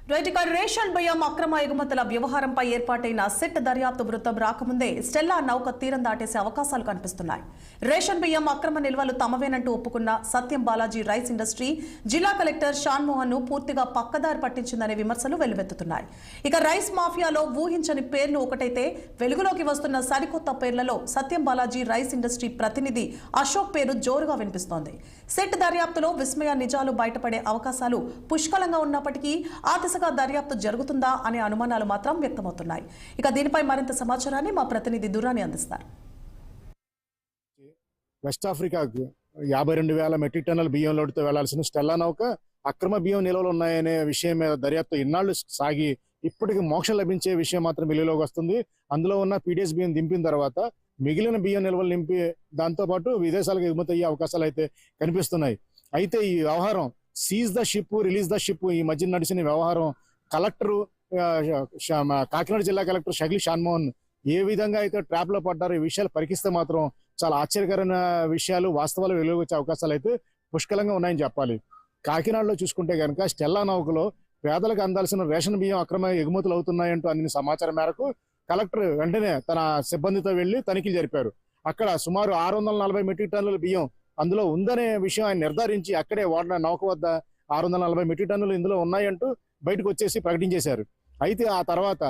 Ration బియ్యం అక్రమ ఎగుమతుల వ్యవహారంపై ఏర్పాటైన సిట్ దర్యాప్తు బృందం రాకముందే స్టెల్లా నౌక తీరం దాటేసే అవకాశాలు కనిపిస్తున్నాయి. రేషన్ బియ్యం అక్రమ నిల్వలు తమవేనంటూ ఒప్పుకున్న సత్యం బాలాజీ రైస్ ఇండస్ట్రీ జిల్లా కలెక్టర్ షాన్మోహన్ ను పూర్తిగా పక్కదారి పట్టించిందనే విమర్శలు వెల్లువెత్తుతున్నాయి. ఇక రైస్ మాఫియాలో ఊహించని పేర్లు ఒకటైతే వెలుగులోకి వస్తున్న సరికొత్త పేర్లలో సత్యం బాలాజీ రైస్ ఇండస్ట్రీ ప్రతినిధి అశోక్ పేరు జోరుగా వినిపిస్తోంది. సిట్ దర్యాప్తులో విస్మయ నిజాలు బయటపడే అవకాశాలు పుష్కలంగా ఉన్నప్పటికీ ఆ దిశగా దర్యాప్తు జరుగుతుందా అనే అనుమానాలు మాత్రం వ్యక్తమవుతున్నాయి. ఇక దీనిపై మరింత సమాచారాన్ని మా ప్రతినిధి దురాని అందిస్తారు. వెస్ట్ ఆఫ్రికాకు 52,000 మెట్రిక్ టన్నుల బియ్యం లోటుతో వెళ్లాల్సిన స్టెల్లా నౌక అక్రమ బియ్యం నిల్వలు ఉన్నాయనే విషయం మీద దర్యాప్తు ఇన్నాళ్లు సాగి ఇప్పటికి మోక్షం లభించే విషయం మాత్రం వెలుగులోకి వస్తుంది. అందులో ఉన్న పీడీఎస్ బియ్యం దింపిన తర్వాత మిగిలిన బియ్యం నిల్వలు నింపి దాంతో పాటు విదేశాలకు ఎగుమతి అయ్యే అవకాశాలు అయితే కనిపిస్తున్నాయి. అయితే ఈ వ్యవహారం seize the ship release the ship ఈ మధ్య నడిచిన వ్యవహారం కలెక్టర్ కాకినాడ జిల్లా కలెక్టర్ షగిల్ షాన్మోహన్ ఏ విధంగా అయితే ట్రాప్ లో పడ్డారో ఈ విషయాలు పరికిస్తే మాత్రం చాలా ఆశ్చర్యకరమైన విషయాలు వాస్తవాలు వెలుగు వచ్చే అవకాశాలు అయితే పుష్కలంగా ఉన్నాయని చెప్పాలి. కాకినాడలో చూసుకుంటే కనుక స్టెల్లా నౌకలో పేదలకు అందాల్సిన రేషన్ బియ్యం అక్రమ ఎగుమతులు అవుతున్నాయంటూ అందిన సమాచారం మేరకు కలెక్టర్ వెంటనే తన సిబ్బందితో వెళ్లి తనిఖీలు జరిపారు. అక్కడ సుమారు 640 మెట్రిక్ టన్నుల బియ్యం అందులో ఉందనే విషయం ఆయన నిర్ధారించి అక్కడే వాడిన నౌక వద్ద 640 మెట్రిక్ టన్నులు ఇందులో ఉన్నాయంటూ బయటకు వచ్చేసి ప్రకటించేశారు. అయితే ఆ తర్వాత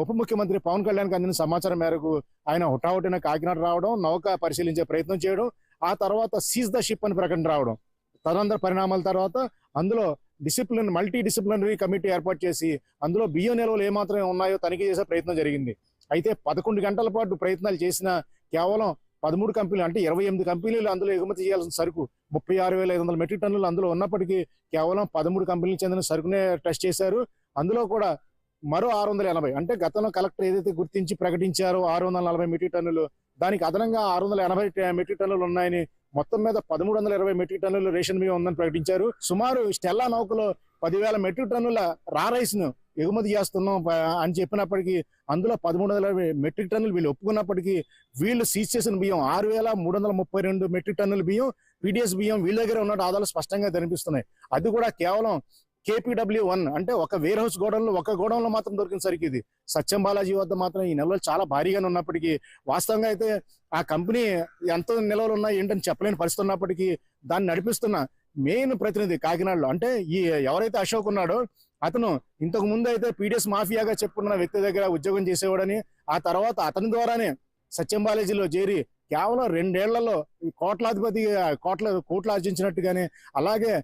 ఉప ముఖ్యమంత్రి పవన్ కళ్యాణ్కి అందిన సమాచారం మేరకు ఆయన హుటాహుటిన కాకినాడ రావడం, నౌక పరిశీలించే ప్రయత్నం చేయడం, ఆ తర్వాత సీజ్ ద షిప్ అని ప్రకటన రావడం, తదనంతర పరిణామాల తర్వాత అందులో మల్టీ డిసిప్లినరీ కమిటీ ఏర్పాటు చేసి అందులో బియ్యం నిల్వలు ఏమాత్రం ఉన్నాయో తనిఖీ చేసే ప్రయత్నం జరిగింది. అయితే 11 గంటల పాటు ప్రయత్నాలు చేసిన కేవలం 13 కంపెనీలు అంటే 28 కంపెనీలు అందులో ఎగుమతి చేయాల్సిన సరుకు 36,500 మెట్రిక్ టన్నులు అందులో ఉన్నప్పటికీ కేవలం 13 కంపెనీలకు చెందిన సరుకునే టెస్ట్ చేశారు. అందులో కూడా మరో 680 అంటే గతంలో కలెక్టర్ ఏదైతే గుర్తించి ప్రకటించారో 640 మెట్రిక్ టన్నులు దానికి అదనంగా 680 మెట్రిక్ టన్నులు ఉన్నాయని మొత్తం మీద 1320 మెట్రిక్ టన్నులు రేషన్ బియ్యం ఉందని ప్రకటించారు. సుమారు స్టెల్లా నౌకలో 10,000 మెట్రిక్ టన్నుల రా రైస్ ను ఎగుమతి చేస్తున్నాం అని చెప్పినప్పటికీ అందులో 1320 మెట్రిక్ టన్నులు వీళ్ళు ఒప్పుకున్నప్పటికీ వీళ్ళు సీజ్ చేసిన బియ్యం 6,332 మెట్రిక్ టన్నుల బియ్యం పీడీఎస్ బియ్యం వీళ్ళ దగ్గర ఉన్న ఆధారాలు స్పష్టంగా కనిపిస్తున్నాయి. అది కూడా కేవలం KPW1 అంటే ఒక వేర్ హౌస్ గోడౌన్లో ఒక గోడౌన్లో మాత్రం దొరికిన సరికి ఇది సత్యం బాలాజీ వద్ద మాత్రం ఈ నిల్వలు చాలా భారీగానే ఉన్నప్పటికీ వాస్తవంగా అయితే ఆ కంపెనీ ఎంత నిల్వలు ఉన్నాయి ఏంటని చెప్పలేని పరిస్థితి ఉన్నప్పటికీ దాన్ని నడిపిస్తున్న మెయిన్ ప్రతినిధి కాకినాడలో అంటే ఈ ఎవరైతే అశోక్ ఉన్నాడో అతను ఇంతకు ముందు అయితే పీడీఎస్ మాఫియాగా చెప్పుకున్న వ్యక్తి దగ్గర ఉద్యోగం చేసేవాడని, ఆ తర్వాత అతని ద్వారానే సత్యం బాలాజీలో చేరి కేవలం 2 ఏళ్లలో కోట్లాధిపతి కోట్లు ఆర్జించినట్టుగానే అలాగే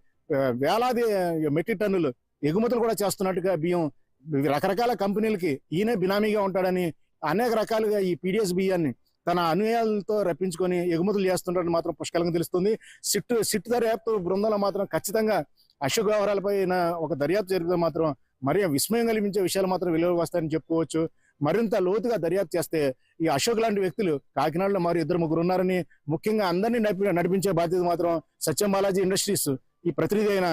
వేలాది మెట్రిక్ టన్నులు ఎగుమతులు కూడా చేస్తున్నట్టుగా బియ్యం రకరకాల కంపెనీలకి ఈయనే బినామీగా ఉంటాడని అనేక రకాలుగా ఈ పీడీఎస్ బియ్యాన్ని తన అనుయాయులతో రప్పించుకొని ఎగుమతులు చేస్తుంటారని మాత్రం పుష్కలంగా తెలుస్తుంది. సిట్ దర్యాప్తు బృందంలో మాత్రం ఖచ్చితంగా అశోక్ వ్యవహారాలపై ఒక దర్యాప్తు జరిపితే మాత్రం మరీ విస్మయం కలిగించే విషయాలు మాత్రం వెలుగులోకి వస్తాయని చెప్పుకోవచ్చు. మరింత లోతుగా దర్యాప్తు చేస్తే ఈ అశోక్ లాంటి వ్యక్తులు కాకినాడలో మరి 2-3 ఉన్నారని, ముఖ్యంగా అందరినీ నడిపించే బాధ్యత మాత్రం సత్యం బాలాజీ ఇండస్ట్రీస్ ఈ ప్రతినిధి అయిన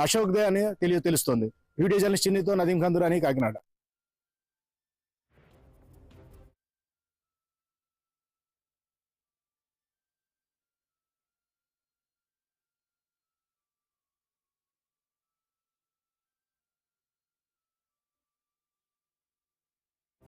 అశోక్ దే అని తెలుస్తోంది. వీడియో జర్నలిస్ట్ చిన్నితో నదీం ఖందురాని, కాకినాడ.